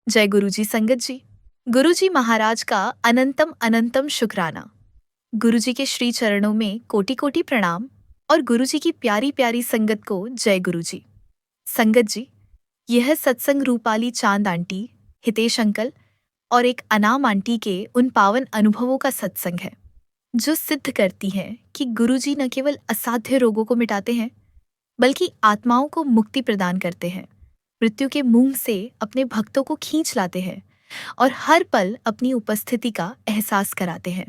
जय गुरुजी संगत जी। गुरुजी महाराज का अनंतम अनंतम शुक्राना। गुरुजी के श्री चरणों में कोटि कोटि प्रणाम और गुरुजी की प्यारी प्यारी संगत को जय गुरुजी। संगत जी, यह सत्संग रूपाली चांद आंटी, हितेश अंकल और एक अनाम आंटी के उन पावन अनुभवों का सत्संग है जो सिद्ध करती हैं कि गुरुजी न केवल असाध्य रोगों को मिटाते हैं बल्कि आत्माओं को मुक्ति प्रदान करते हैं, मृत्यु के मुंह से अपने भक्तों को खींच लाते हैं और हर पल अपनी उपस्थिति का एहसास कराते हैं।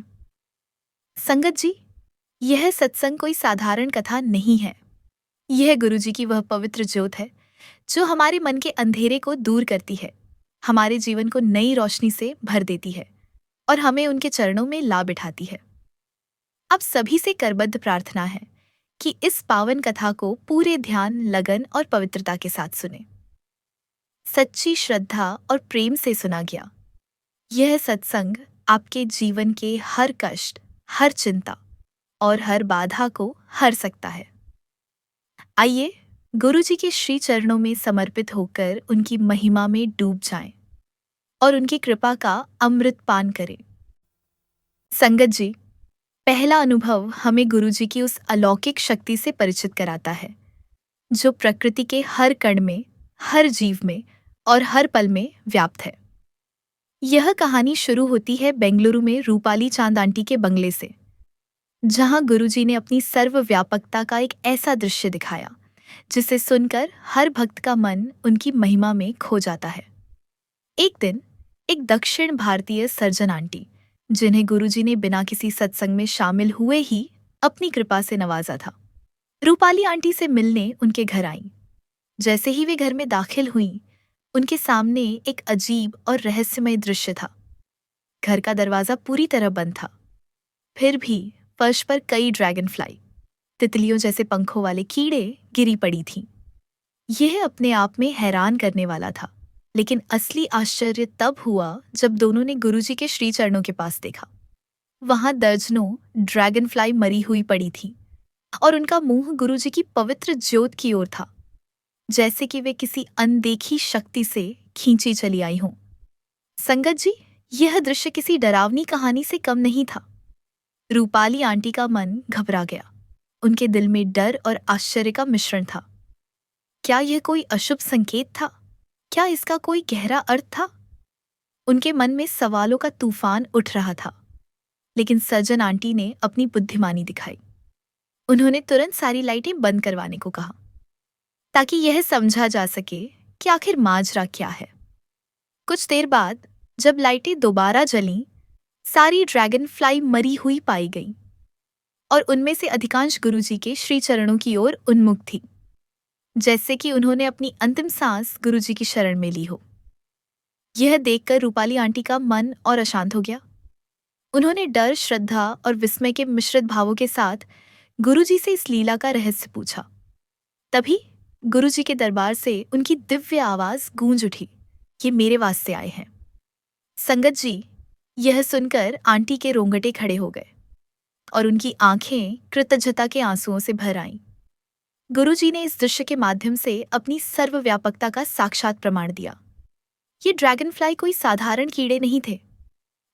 संगत जी, यह सत्संग कोई साधारण कथा नहीं है। यह गुरुजी की वह पवित्र ज्योत है जो हमारे मन के अंधेरे को दूर करती है, हमारे जीवन को नई रोशनी से भर देती है और हमें उनके चरणों में ला बिठाती है। आप सभी से करबद्ध प्रार्थना है कि इस पावन कथा को पूरे ध्यान, लगन और पवित्रता के साथ सुने। सच्ची श्रद्धा और प्रेम से सुना गया यह सत्संग आपके जीवन के हर कष्ट, हर चिंता और हर बाधा को हर सकता है। आइए गुरुजी के श्री चरणों में समर्पित होकर उनकी महिमा में डूब जाएं और उनकी कृपा का अमृत पान करें। संगत जी, पहला अनुभव हमें गुरुजी की उस अलौकिक शक्ति से परिचित कराता है जो प्रकृति के हर कण में, हर जीव में और हर पल में व्याप्त है। यह कहानी शुरू होती है बेंगलुरु में रूपाली चांद आंटी के बंगले से, जहां गुरुजी ने अपनी सर्वव्यापकता का एक ऐसा दृश्य दिखाया जिसे सुनकर हर भक्त का मन उनकी महिमा में खो जाता है। एक दिन एक दक्षिण भारतीय सर्जन आंटी, जिन्हें गुरुजी ने बिना किसी सत्संग में शामिल हुए ही अपनी कृपा से नवाजा था, रूपाली आंटी से मिलने उनके घर आईं। जैसे ही वे घर में दाखिल हुईं, उनके सामने एक अजीब और रहस्यमय दृश्य था। घर का दरवाजा पूरी तरह बंद था, फिर भी फर्श पर कई ड्रैगन फ्लाई, तितलियों जैसे पंखों वाले कीड़े गिरी पड़ी थीं। यह अपने आप में हैरान करने वाला था, लेकिन असली आश्चर्य तब हुआ जब दोनों ने गुरुजी के श्री चरणों के पास देखा। वहां दर्जनों ड्रैगन फ्लाई मरी हुई पड़ी थी और उनका मुंह गुरुजी की पवित्र ज्योत की ओर था, जैसे कि वे किसी अनदेखी शक्ति से खींची चली आई हों। संगत जी, यह दृश्य किसी डरावनी कहानी से कम नहीं था। रूपाली आंटी का मन घबरा गया। उनके दिल में डर और आश्चर्य का मिश्रण था। क्या यह कोई अशुभ संकेत था? क्या इसका कोई गहरा अर्थ था? उनके मन में सवालों का तूफान उठ रहा था, लेकिन सर्जन आंटी ने अपनी बुद्धिमानी दिखाई। उन्होंने तुरंत सारी लाइटें बंद करवाने को कहा ताकि यह समझा जा सके कि आखिर माजरा क्या है। कुछ देर बाद जब लाइटें दोबारा जलीं, सारी ड्रैगन फ्लाई मरी हुई पाई गईं और उनमें से अधिकांश गुरुजी के श्री चरणों की ओर उन्मुख थी, जैसे कि उन्होंने अपनी अंतिम सांस गुरुजी की शरण में ली हो। यह देखकर रूपाली आंटी का मन और अशांत हो गया। उन्होंने डर, श्रद्धा और विस्मय के मिश्रित भावों के साथ गुरुजी से इस लीला का रहस्य पूछा। तभी गुरुजी के दरबार से उनकी दिव्य आवाज गूंज उठी, ये मेरे वास्ते आए हैं। संगत जी, यह सुनकर आंटी के रोंगटे खड़े हो गए और उनकी आंखें कृतज्ञता के आंसुओं से भर आईं। गुरुजी ने इस दृश्य के माध्यम से अपनी सर्वव्यापकता का साक्षात प्रमाण दिया। ये ड्रैगन फ्लाई कोई साधारण कीड़े नहीं थे।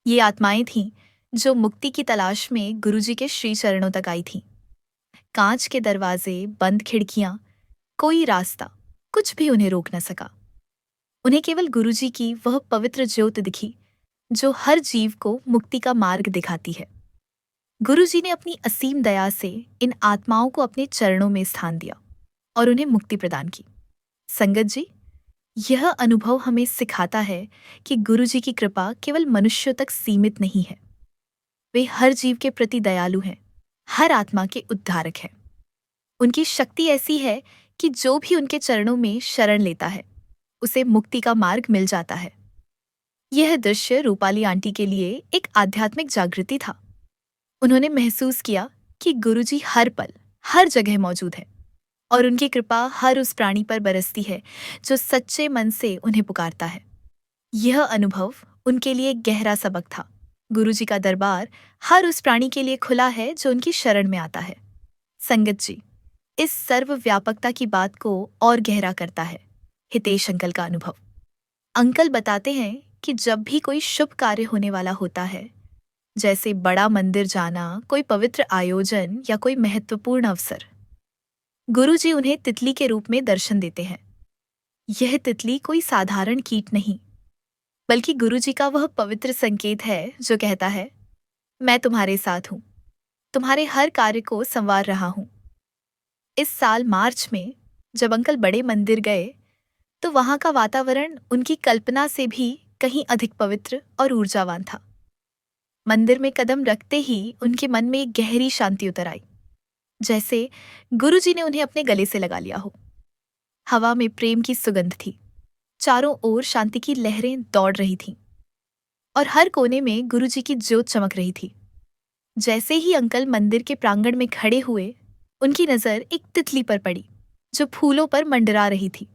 ये आत्माएं थीं जो मुक्ति की तलाश में गुरुजी के श्री चरणों तक आई थीं। कांच के दरवाजे, बंद खिड़कियां, कोई रास्ता, कुछ भी उन्हें रोक न सका। उन्हें केवल गुरुजी की वह पवित्र ज्योत दिखी जो हर जीव को मुक्ति का मार्ग दिखाती है। गुरुजी ने अपनी असीम दया से इन आत्माओं को अपने चरणों में स्थान दिया और उन्हें मुक्ति प्रदान की। संगत जी, यह अनुभव हमें सिखाता है कि गुरुजी की कृपा केवल मनुष्यों तक सीमित नहीं है। वे हर जीव के प्रति दयालु हैं, हर आत्मा के उद्धारक हैं। उनकी शक्ति ऐसी है कि जो भी उनके चरणों में शरण लेता है, उसे मुक्ति का मार्ग मिल जाता है। यह दृश्य रूपाली आंटी के लिए एक आध्यात्मिक जागृति था। उन्होंने महसूस किया कि गुरुजी हर पल, हर जगह मौजूद है और उनकी कृपा हर उस प्राणी पर बरसती है जो सच्चे मन से उन्हें पुकारता है। यह अनुभव उनके लिए गहरा सबक था। गुरुजी का दरबार हर उस प्राणी के लिए खुला है जो उनकी शरण में आता है। संगत जी, इस सर्वव्यापकता की बात को और गहरा करता है हितेश अंकल का अनुभव। अंकल बताते हैं कि जब भी कोई शुभ कार्य होने वाला होता है, जैसे बड़ा मंदिर जाना, कोई पवित्र आयोजन या कोई महत्वपूर्ण अवसर, गुरुजी उन्हें तितली के रूप में दर्शन देते हैं। यह तितली कोई साधारण कीट नहीं, बल्कि गुरुजी का वह पवित्र संकेत है जो कहता है, मैं तुम्हारे साथ हूँ, तुम्हारे हर कार्य को संवार रहा हूँ। इस साल मार्च में जब अंकल बड़े मंदिर गए, तो वहां का वातावरण उनकी कल्पना से भी कहीं अधिक पवित्र और ऊर्जावान था। मंदिर में कदम रखते ही उनके मन में एक गहरी शांति उतर आई, जैसे गुरुजी ने उन्हें अपने गले से लगा लिया हो। हवा में प्रेम की सुगंध थी, चारों ओर शांति की लहरें दौड़ रही थीं, और हर कोने में गुरुजी की ज्योत चमक रही थी। जैसे ही अंकल मंदिर के प्रांगण में खड़े हुए, उनकी नजर एक तितली पर पड़ी जो फूलों पर मंडरा रही थी।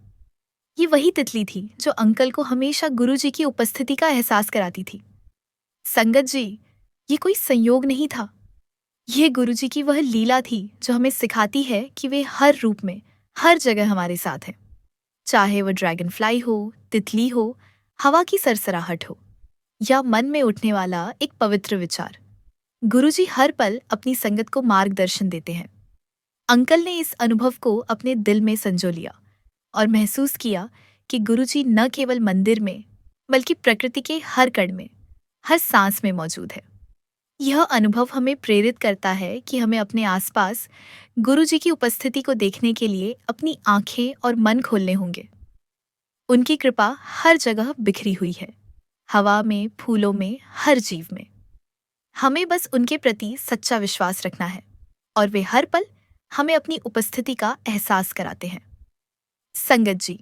ये वही तितली थी जो अंकल को हमेशा गुरुजी की उपस्थिति का एहसास कराती थी। संगत जी, ये कोई संयोग नहीं था, ये गुरुजी की वह लीला थी जो हमें सिखाती है कि वे हर रूप में, हर जगह हमारे साथ हैं। चाहे वो ड्रैगन फ्लाई हो, तितली हो, हवा की सरसराहट हो, या मन में उठने वाला एक पवित्र विचार, गुरुजी हर पल अपनी संगत को मार्गदर्शन देते हैं। अंकल ने इस अनुभव को अपने दिल में संजो लिया और महसूस किया कि गुरुजी न केवल मंदिर में, बल्कि प्रकृति के हर कण में, हर सांस में मौजूद है। यह अनुभव हमें प्रेरित करता है कि हमें अपने आसपास गुरुजी की उपस्थिति को देखने के लिए अपनी आंखें और मन खोलने होंगे। उनकी कृपा हर जगह बिखरी हुई है, हवा में, फूलों में, हर जीव में। हमें बस उनके प्रति सच्चा विश्वास रखना है, और वे हर पल हमें अपनी उपस्थिति का एहसास कराते हैं। संगत जी,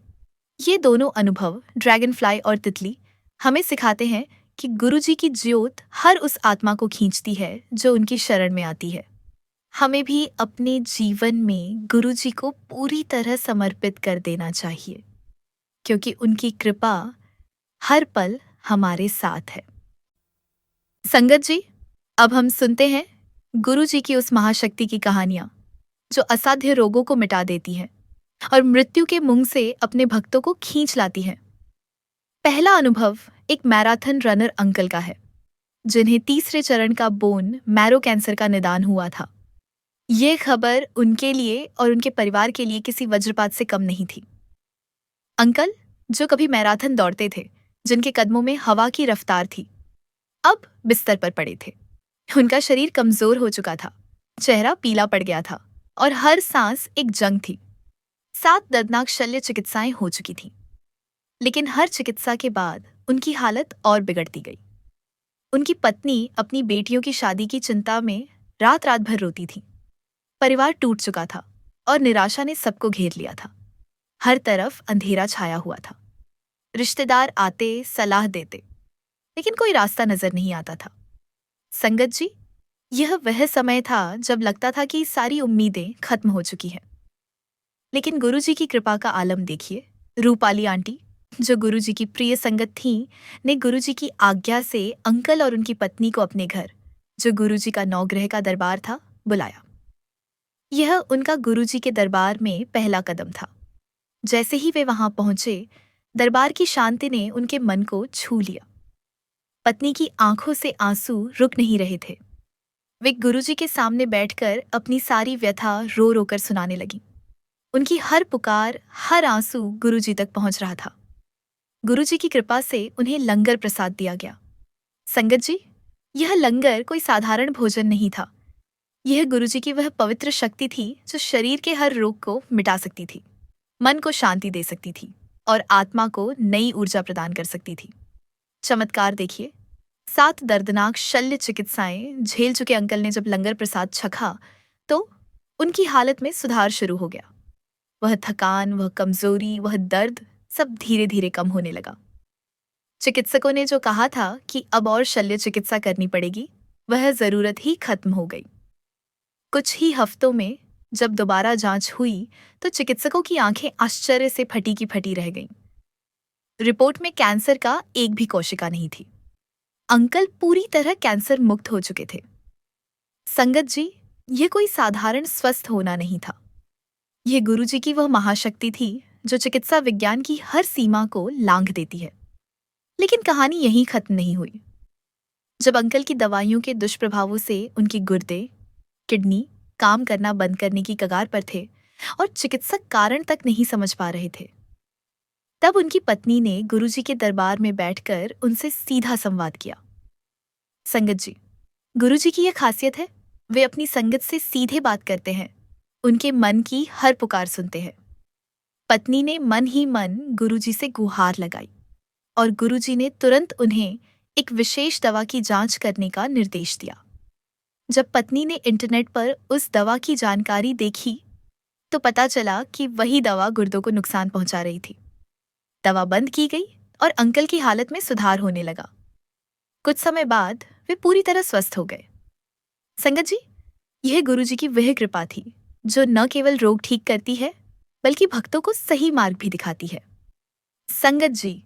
ये दोनों अनुभव, ड्रैगन फ्लाई और तितली, हमें सिखाते हैं कि गुरुजी की ज्योत हर उस आत्मा को खींचती है जो उनकी शरण में आती है। हमें भी अपने जीवन में गुरुजी को पूरी तरह समर्पित कर देना चाहिए, क्योंकि उनकी कृपा हर पल हमारे साथ है। संगत जी, अब हम सुनते हैं गुरुजी की उस महाशक्ति की कहानियां जो असाध्य रोगों को मिटा देती हैं और मृत्यु के मुंह से अपने भक्तों को खींच लाती हैं। पहला अनुभव एक मैराथन रनर अंकल का है, जिन्हें तीसरे चरण का बोन मैरो कैंसर का निदान हुआ था। ये खबर उनके लिए और उनके परिवार के लिए किसी वज्रपात से कम नहीं थी। अंकल, जो कभी मैराथन दौड़ते थे, जिनके कदमों में हवा की रफ्तार थी, अब बिस्तर पर पड़े थे। उनका शरीर कमजोर हो चुका था, चेहरा पीला पड़ गया था और हर सांस एक जंग थी। 7 दर्दनाक शल्य चिकित्साएं हो चुकी थीं, लेकिन हर चिकित्सा के बाद उनकी हालत और बिगड़ती गई। उनकी पत्नी अपनी बेटियों की शादी की चिंता में रात रात भर रोती थी। परिवार टूट चुका था और निराशा ने सबको घेर लिया था। हर तरफ अंधेरा छाया हुआ था। रिश्तेदार आते, सलाह देते, लेकिन कोई रास्ता नजर नहीं आता था। संगत जी, यह वह समय था जब लगता था कि सारी उम्मीदें खत्म हो चुकी हैं। लेकिन गुरुजी की कृपा का आलम देखिए। रूपाली आंटी, जो गुरुजी की प्रिय संगत थीं, ने गुरुजी की आज्ञा से अंकल और उनकी पत्नी को अपने घर, जो गुरुजी का नौग्रह का दरबार था, बुलाया। यह उनका गुरुजी के दरबार में पहला कदम था। जैसे ही वे वहां पहुंचे, दरबार की शांति ने उनके मन को छू लिया। पत्नी की आंखों से आंसू रुक नहीं रहे थे। वे गुरुजी के सामने बैठकर अपनी सारी व्यथा रो रो कर सुनाने लगी। उनकी हर पुकार, हर आंसू गुरुजी तक पहुंच रहा था। गुरुजी की कृपा से उन्हें लंगर प्रसाद दिया गया। संगत जी, यह लंगर कोई साधारण भोजन नहीं था। यह गुरुजी की वह पवित्र शक्ति थी जो शरीर के हर रोग को मिटा सकती थी, मन को शांति दे सकती थी और आत्मा को नई ऊर्जा प्रदान कर सकती थी। चमत्कार देखिए। 7 दर्दनाक शल्य चिकित्साएं झेल चुके अंकल ने जब लंगर प्रसाद चखा, तो उनकी हालत में सुधार शुरू हो गया। वह थकान, वह कमजोरी, वह दर्द सब धीरे धीरे कम होने लगा। चिकित्सकों ने जो कहा था कि अब और शल्य चिकित्सा करनी पड़ेगी, वह जरूरत ही खत्म हो गई। कुछ ही हफ्तों में जब दोबारा जांच हुई, तो चिकित्सकों की आंखें आश्चर्य से फटी की फटी रह गईं। रिपोर्ट में कैंसर का एक भी कोशिका नहीं थी। अंकल पूरी तरह कैंसर मुक्त हो चुके थे। संगत जी, यह कोई साधारण स्वस्थ होना नहीं था। यह गुरुजी की वह महाशक्ति थी जो चिकित्सा विज्ञान की हर सीमा को लांघ देती है। लेकिन कहानी यहीं खत्म नहीं हुई। जब अंकल की दवाइयों के दुष्प्रभावों से उनकी गुर्दे, किडनी काम करना बंद करने की कगार पर थे और चिकित्सक कारण तक नहीं समझ पा रहे थे, तब उनकी पत्नी ने गुरुजी के दरबार में बैठकर उनसे सीधा संवाद किया। संगत जी, गुरुजी की यह खासियत है, वे अपनी संगत से सीधे बात करते हैं, उनके मन की हर पुकार सुनते हैं। पत्नी ने मन ही मन गुरुजी से गुहार लगाई और गुरुजी ने तुरंत उन्हें एक विशेष दवा की जांच करने का निर्देश दिया। जब पत्नी ने इंटरनेट पर उस दवा की जानकारी देखी तो पता चला कि वही दवा गुर्दों को नुकसान पहुंचा रही थी। दवा बंद की गई और अंकल की हालत में सुधार होने लगा। कुछ समय बाद वे पूरी तरह स्वस्थ हो गए। संगत जी, यह गुरुजी की वह कृपा थी जो न केवल रोग ठीक करती है बल्कि भक्तों को सही मार्ग भी दिखाती है। संगत जी,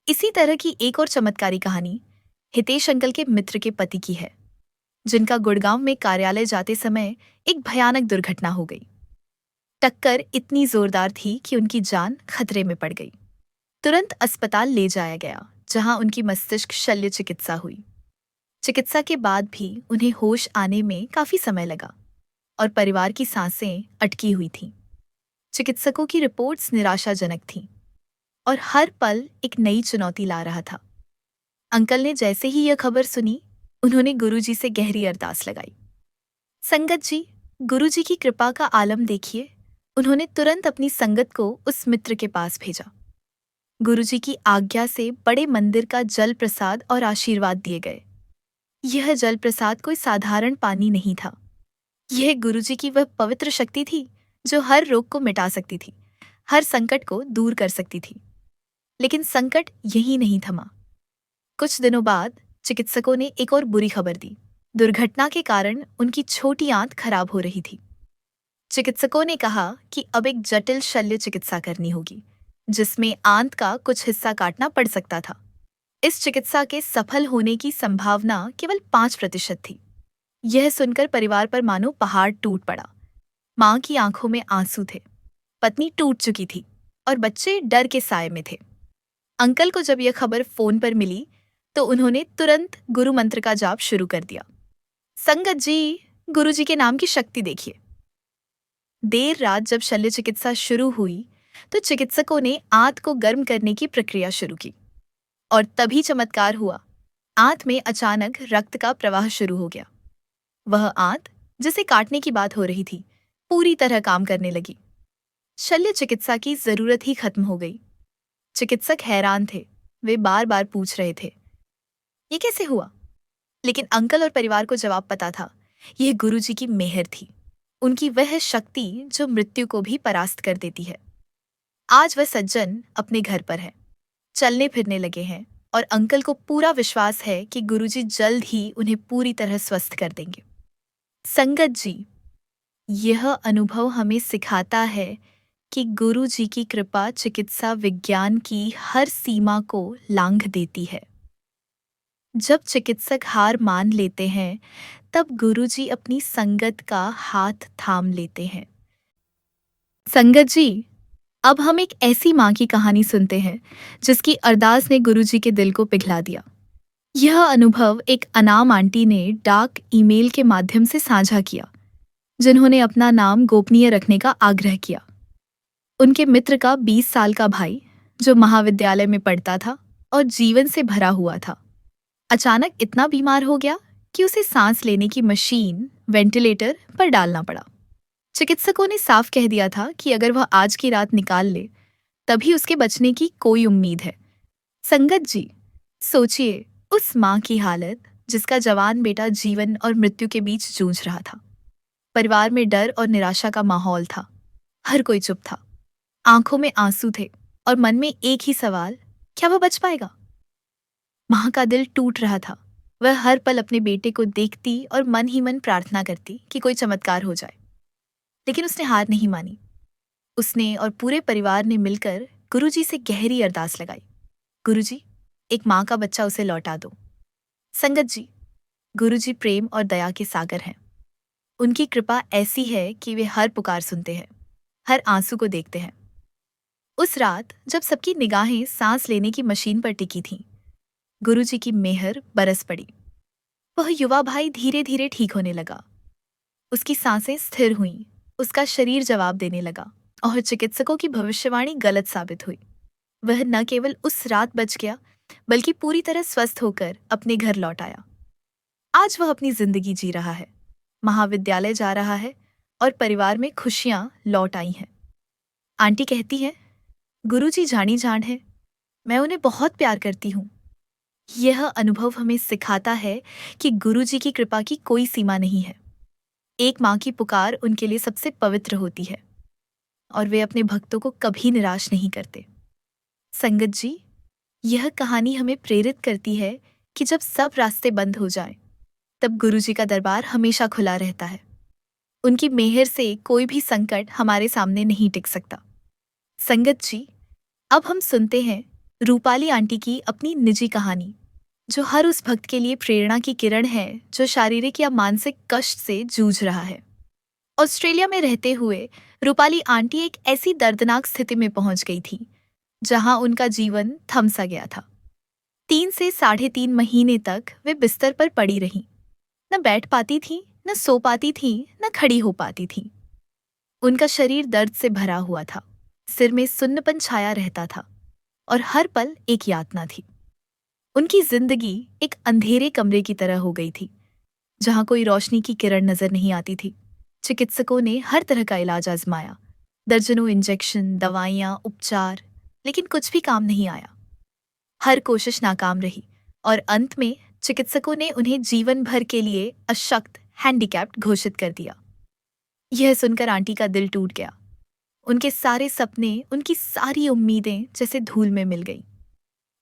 इसी तरह की एक और चमत्कारी कहानी हितेश अंकल के मित्र के पति की है, जिनका गुड़गांव में कार्यालय जाते समय एक भयानक दुर्घटना हो गई। टक्कर इतनी जोरदार थी कि उनकी जान खतरे में पड़ गई। तुरंत अस्पताल ले जाया गया, जहां उनकी मस्तिष्क शल्य चिकित्सा हुई। चिकित्सा के बाद भी उन्हें होश आने में काफी समय लगा और परिवार की सांसें अटकी हुई थीं। चिकित्सकों की रिपोर्ट्स निराशाजनक थीं और हर पल एक नई चुनौती ला रहा था। अंकल ने जैसे ही यह खबर सुनी, उन्होंने गुरुजी से गहरी अरदास लगाई। संगत जी, गुरुजी की कृपा का आलम देखिए, उन्होंने तुरंत अपनी संगत को उस मित्र के पास भेजा। गुरुजी की आज्ञा से बड़े मंदिर का जल प्रसाद और आशीर्वाद दिए गए। यह जल प्रसाद कोई साधारण पानी नहीं था। यह गुरुजी की वह पवित्र शक्ति थी जो हर रोग को मिटा सकती थी, हर संकट को दूर कर सकती थी। लेकिन संकट यही नहीं थमा। कुछ दिनों बाद चिकित्सकों ने एक और बुरी खबर दी। दुर्घटना के कारण उनकी छोटी आंत खराब हो रही थी। चिकित्सकों ने कहा कि अब एक जटिल शल्य चिकित्सा करनी होगी, जिसमें आंत का कुछ हिस्सा काटना पड़ सकता था। इस चिकित्सा के सफल होने की संभावना केवल 5% थी। यह सुनकर परिवार पर मानो पहाड़ टूट पड़ा। मां की आंखों में आंसू थे, पत्नी टूट चुकी थी और बच्चे डर के साए में थे। अंकल को जब यह खबर फोन पर मिली तो उन्होंने तुरंत गुरु मंत्र का जाप शुरू कर दिया। संगत जी, गुरुजी के नाम की शक्ति देखिए। देर रात जब शल्य चिकित्सा शुरू हुई तो चिकित्सकों ने आंत को गर्म करने की प्रक्रिया शुरू की और तभी चमत्कार हुआ। आंत में अचानक रक्त का प्रवाह शुरू हो गया। वह आंत जिसे काटने की बात हो रही थी, पूरी तरह काम करने लगी। शल्य चिकित्सा की जरूरत ही खत्म हो गई। चिकित्सक हैरान थे। वे बार बार पूछ रहे थे, ये कैसे हुआ? लेकिन अंकल और परिवार को जवाब पता था। यह गुरुजी की मेहर थी, उनकी वह शक्ति जो मृत्यु को भी परास्त कर देती है। आज वह सज्जन अपने घर पर है, चलने फिरने लगे हैं और अंकल को पूरा विश्वास है कि गुरुजी जल्द ही उन्हें पूरी तरह स्वस्थ कर देंगे। संगत जी, यह अनुभव हमें सिखाता है कि गुरुजी की कृपा चिकित्सा विज्ञान की हर सीमा को लांघ देती है। जब चिकित्सक हार मान लेते हैं, तब गुरुजी अपनी संगत का हाथ थाम लेते हैं। संगत जी, अब हम एक ऐसी माँ की कहानी सुनते हैं जिसकी अरदास ने गुरुजी के दिल को पिघला दिया। यह अनुभव एक अनाम आंटी ने डाक ईमेल के माध्यम से साझा किया, जिन्होंने अपना नाम गोपनीय रखने का आग्रह किया। उनके मित्र का 20 साल का भाई, जो महाविद्यालय में पढ़ता था और जीवन से भरा हुआ था, अचानक इतना बीमार हो गया कि उसे सांस लेने की मशीन वेंटिलेटर पर डालना पड़ा। चिकित्सकों ने साफ कह दिया था कि अगर वह आज की रात निकाल ले तभी उसके बचने की कोई उम्मीद है। संगत जी, सोचिए उस माँ की हालत जिसका जवान बेटा जीवन और मृत्यु के बीच जूझ रहा था। परिवार में डर और निराशा का माहौल था। हर कोई चुप था, आंखों में आंसू थे और मन में एक ही सवाल, क्या वह बच पाएगा? माँ का दिल टूट रहा था। वह हर पल अपने बेटे को देखती और मन ही मन प्रार्थना करती कि कोई चमत्कार हो जाए। लेकिन उसने हार नहीं मानी। उसने और पूरे परिवार ने मिलकर गुरुजी से गहरी अरदास लगाई। गुरुजी, एक माँ का बच्चा उसे लौटा दो। संगत जी, गुरुजी प्रेम और दया के सागर हैं। उनकी कृपा ऐसी है कि वे हर पुकार सुनते हैं, हर आंसू को देखते हैं। उस रात जब सबकी निगाहें सांस लेने की मशीन पर टिकी थीं, गुरुजी की मेहर बरस पड़ी। वह युवा भाई धीरे धीरे ठीक होने लगा। उसकी सांसें स्थिर हुईं, उसका शरीर जवाब देने लगा और चिकित्सकों की भविष्यवाणी गलत साबित हुई। वह न केवल उस रात बच गया, बल्कि पूरी तरह स्वस्थ होकर अपने घर लौट आया। आज वह अपनी जिंदगी जी रहा है, महाविद्यालय जा रहा है और परिवार में खुशियां लौट आई हैं। आंटी कहती है, गुरुजी जानी जान है, मैं उन्हें बहुत प्यार करती हूँ। यह अनुभव हमें सिखाता है कि गुरुजी की कृपा की कोई सीमा नहीं है। एक माँ की पुकार उनके लिए सबसे पवित्र होती है और वे अपने भक्तों को कभी निराश नहीं करते। संगत जी, यह कहानी हमें प्रेरित करती है कि जब सब रास्ते बंद हो जाएं, तब गुरुजी का दरबार हमेशा खुला रहता है। उनकी मेहर से कोई भी संकट हमारे सामने नहीं टिक सकता। संगत जी, अब हम सुनते हैं रूपाली आंटी की अपनी निजी कहानी, जो हर उस भक्त के लिए प्रेरणा की किरण है जो शारीरिक या मानसिक कष्ट से जूझ रहा है। ऑस्ट्रेलिया में रहते हुए रूपाली आंटी एक ऐसी दर्दनाक स्थिति में पहुंच गई थी जहां उनका जीवन थम सा गया था। 3 से 3.5 महीने तक वे बिस्तर पर पड़ी रहीं। न बैठ पाती थी, न सो पाती थी, न खड़ी हो पाती थी। उनका शरीर दर्द से भरा हुआ था, सिर में सुन्नपन छाया रहता था और हर पल एक यातना थी। उनकी जिंदगी एक अंधेरे कमरे की तरह हो गई थी, जहां कोई रोशनी की किरण नजर नहीं आती थी। चिकित्सकों ने हर तरह का इलाज आजमाया, दर्जनों इंजेक्शन, दवाइयां, उपचार, लेकिन कुछ भी काम नहीं आया। हर कोशिश नाकाम रही और अंत में चिकित्सकों ने उन्हें जीवन भर के लिए अशक्त, हैंडीकैप्ड घोषित कर दिया। यह सुनकर आंटी का दिल टूट गया। उनके सारे सपने, उनकी सारी उम्मीदें जैसे धूल में मिल गईं।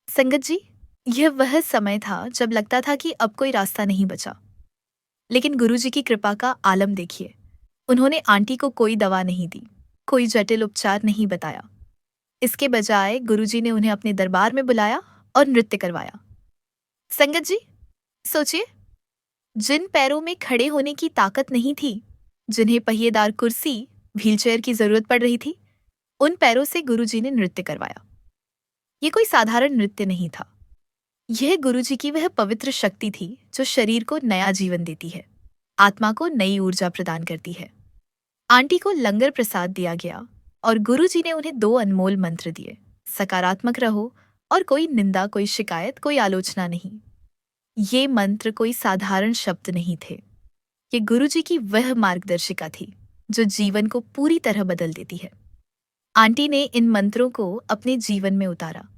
संगत जी, यह वह समय था जब लगता था कि अब कोई रास्ता नहीं बचा। लेकिन गुरुजी की कृपा का आलम देखिए। उन्होंने आंटी को कोई दवा नहीं दी, कोई जटिल उपचार नहीं बताया। इसके बजाय गुरुजी ने उन्हें अपने दरबार में बुलाया और नृत्य करवाया। संगत जी, सोचिए, जिन पैरों में खड़े होने की ताकत नहीं थी, जिन्हें पहिएदार कुर्सी, व्हीलचेयर की जरूरत पड़ रही थी, उन पैरों से गुरुजी ने नृत्य करवाया। ये कोई साधारण नृत्य नहीं था। यह गुरुजी की वह पवित्र शक्ति थी जो शरीर को नया जीवन देती है, आत्मा को नई ऊर्जा प्रदान करती है। आंटी को लंगर प्रसाद दिया गया और गुरुजी ने उन्हें 2 अनमोल मंत्र दिए, सकारात्मक रहो और कोई निंदा, कोई शिकायत, कोई आलोचना नहीं। ये मंत्र कोई साधारण शब्द नहीं थे। ये गुरुजी की वह मार्गदर्शिका थी जो जीवन को पूरी तरह बदल देती है। आंटी ने इन मंत्रों को अपने जीवन में उतारा।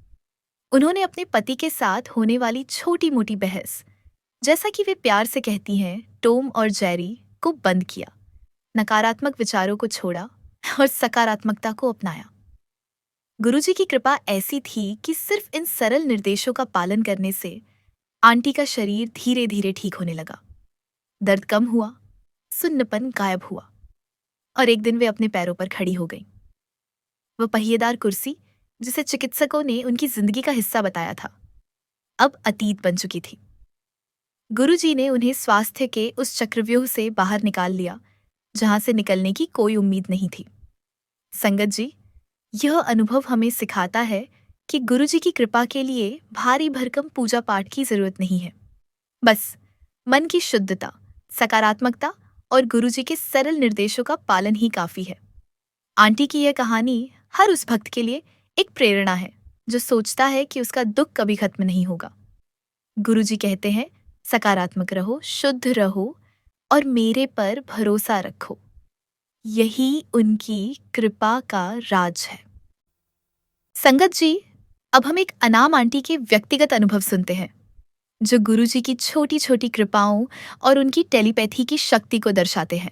उन्होंने अपने पति के साथ होने वाली छोटी मोटी बहस, जैसा कि वे प्यार से कहती हैं, टॉम और जेरी, को बंद किया, नकारात्मक विचारों को छोड़ा और सकारात्मकता को अपनाया। गुरुजी की कृपा ऐसी थी कि सिर्फ इन सरल निर्देशों का पालन करने से आंटी का शरीर धीरे धीरे ठीक होने लगा। दर्द कम हुआ, सुन्नपन गायब हुआ और एक दिन वे अपने पैरों पर खड़ी हो गईं। वह पहिएदार कुर्सी, जिसे चिकित्सकों ने उनकी जिंदगी का हिस्सा बताया था, अब अतीत बन चुकी थी। गुरुजी ने उन्हें स्वास्थ्य के उस चक्रव्यूह से बाहर निकाल लिया जहां से निकलने की कोई उम्मीद नहीं थी। संगत जी, यह अनुभव हमें सिखाता है कि गुरुजी की कृपा के लिए भारी भरकम पूजा पाठ की जरूरत नहीं है। बस मन की शुद्धता, सकारात्मकता और गुरुजी के सरल निर्देशों का पालन ही काफी है। आंटी की यह कहानी हर उस भक्त के लिए एक प्रेरणा है जो सोचता है कि उसका दुख कभी खत्म नहीं होगा। गुरुजी कहते हैं, सकारात्मक रहो, शुद्ध रहो और मेरे पर भरोसा रखो। यही उनकी कृपा का राज है। संगत जी, अब हम एक अनाम आंटी के व्यक्तिगत अनुभव सुनते हैं, जो गुरुजी की छोटी छोटी कृपाओं और उनकी टेलीपैथी की शक्ति को दर्शाते हैं।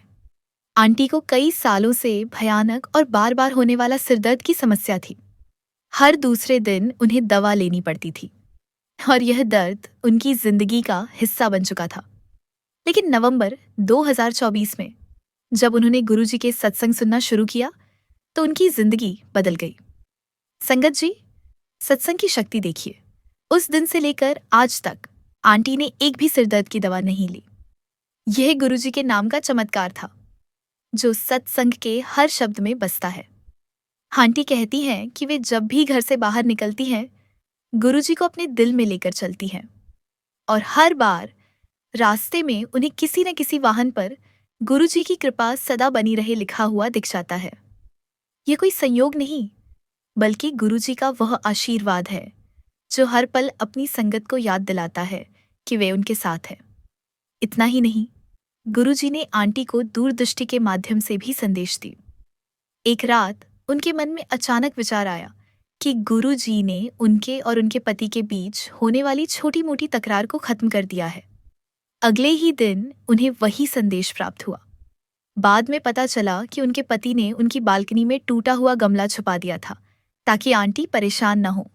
आंटी को कई सालों से भयानक और बार बार होने वाला सिरदर्द की समस्या थी। हर दूसरे दिन उन्हें दवा लेनी पड़ती थी और यह दर्द उनकी जिंदगी का हिस्सा बन चुका था। लेकिन नवंबर 2024 में जब उन्होंने गुरुजी के सत्संग सुनना शुरू किया तो उनकी जिंदगी बदल गई। संगत जी, सत्संग की शक्ति देखिए। उस दिन से लेकर आज तक आंटी ने एक भी सिरदर्द की दवा नहीं ली। यह गुरुजी के नाम का चमत्कार था जो सत्संग के हर शब्द में बसता है। आंटी कहती हैं कि वे जब भी घर से बाहर निकलती हैं, गुरुजी को अपने दिल में लेकर चलती हैं और हर बार रास्ते में उन्हें किसी न किसी वाहन पर गुरुजी की कृपा सदा बनी रहे लिखा हुआ दिख जाता है। ये कोई संयोग नहीं, बल्कि गुरुजी का वह आशीर्वाद है जो हर पल अपनी संगत को याद दिलाता है कि वे उनके साथ हैं। इतना ही नहीं, गुरुजी ने आंटी को दूरदृष्टि के माध्यम से भी संदेश दी। एक रात उनके मन में अचानक विचार आया कि गुरुजी ने उनके और उनके पति के बीच होने वाली छोटी मोटी तकरार को खत्म कर दिया है। अगले ही दिन उन्हें वही संदेश प्राप्त हुआ। बाद में पता चला कि उनके पति ने उनकी बालकनी में टूटा हुआ गमला छुपा दिया था ताकि आंटी परेशान न हो।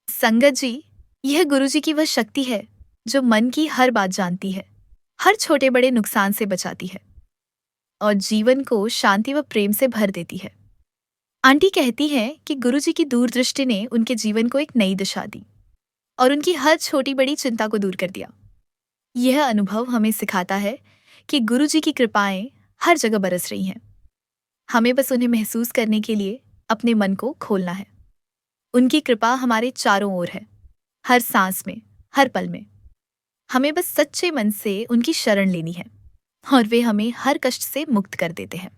संगत जी, यह गुरुजी की वह शक्ति है जो मन की हर बात जानती है, हर छोटे बड़े नुकसान से बचाती है और जीवन को शांति व प्रेम से भर देती है। आंटी कहती हैं कि गुरुजी की दूरदृष्टि ने उनके जीवन को एक नई दिशा दी और उनकी हर छोटी बड़ी चिंता को दूर कर दिया। यह अनुभव हमें सिखाता है कि गुरुजी की कृपाएं हर जगह बरस रही हैं। हमें बस उन्हें महसूस करने के लिए अपने मन को खोलना है। उनकी कृपा हमारे चारों ओर है, हर सांस में, हर पल में। हमें बस सच्चे मन से उनकी शरण लेनी है और वे हमें हर कष्ट से मुक्त कर देते हैं।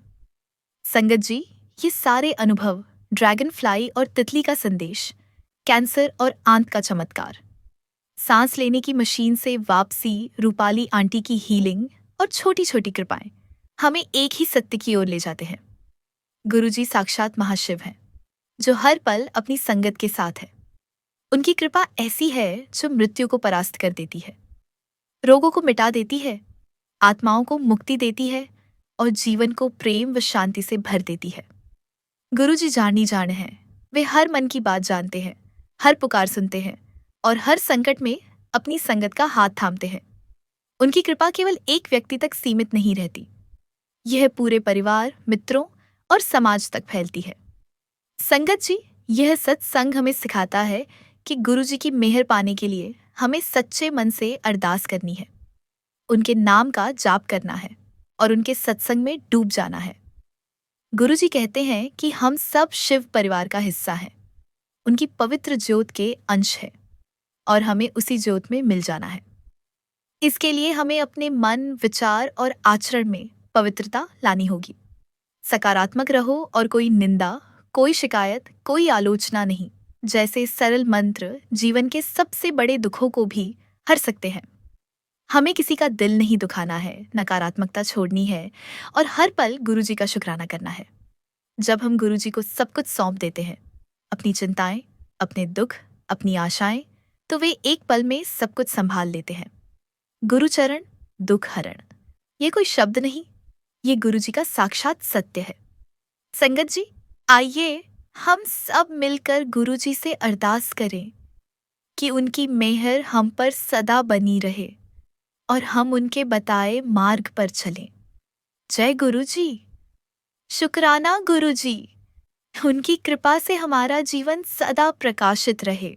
संगत जी, ये सारे अनुभव, ड्रैगन फ्लाई और तितली का संदेश, कैंसर और आंत का चमत्कार, सांस लेने की मशीन से वापसी, रूपाली आंटी की हीलिंग और छोटी छोटी कृपाएं हमें एक ही सत्य की ओर ले जाते हैं। गुरुजी साक्षात महाशिव हैं जो हर पल अपनी संगत के साथ है। उनकी कृपा ऐसी है जो मृत्यु को परास्त कर देती है, रोगों को मिटा देती है, आत्माओं को मुक्ति देती है और जीवन को प्रेम व शांति से भर देती है। गुरुजी जानी जान हैं। वे हर मन की बात जानते हैं, हर पुकार सुनते हैं और हर संकट में अपनी संगत का हाथ थामते हैं। उनकी कृपा केवल एक व्यक्ति तक सीमित नहीं रहती, यह पूरे परिवार, मित्रों और समाज तक फैलती है। संगत जी, यह सत्संग हमें सिखाता है कि गुरुजी की मेहर पाने के लिए हमें सच्चे मन से अरदास करनी है, उनके नाम का जाप करना है और उनके सत्संग में डूब जाना है। गुरुजी कहते हैं कि हम सब शिव परिवार का हिस्सा हैं, उनकी पवित्र ज्योत के अंश है और हमें उसी ज्योत में मिल जाना है। इसके लिए हमें अपने मन, विचार और आचरण में पवित्रता लानी होगी। सकारात्मक रहो और कोई निंदा, कोई शिकायत, कोई आलोचना नहीं जैसे सरल मंत्र जीवन के सबसे बड़े दुखों को भी हर सकते हैं। हमें किसी का दिल नहीं दुखाना है, नकारात्मकता छोड़नी है और हर पल गुरुजी का शुक्राना करना है। जब हम गुरुजी को सब कुछ सौंप देते हैं, अपनी चिंताएं, अपने दुख, अपनी आशाएं, तो वे एक पल में सब कुछ संभाल लेते हैं। गुरुचरण दुख हरण, ये कोई शब्द नहीं, ये गुरुजी का साक्षात सत्य है। संगत जी, आइए हम सब मिलकर गुरुजी से अरदास करें कि उनकी मेहर हम पर सदा बनी रहे और हम उनके बताए मार्ग पर चलें। जय गुरुजी। शुक्राना गुरुजी, उनकी कृपा से हमारा जीवन सदा प्रकाशित रहे।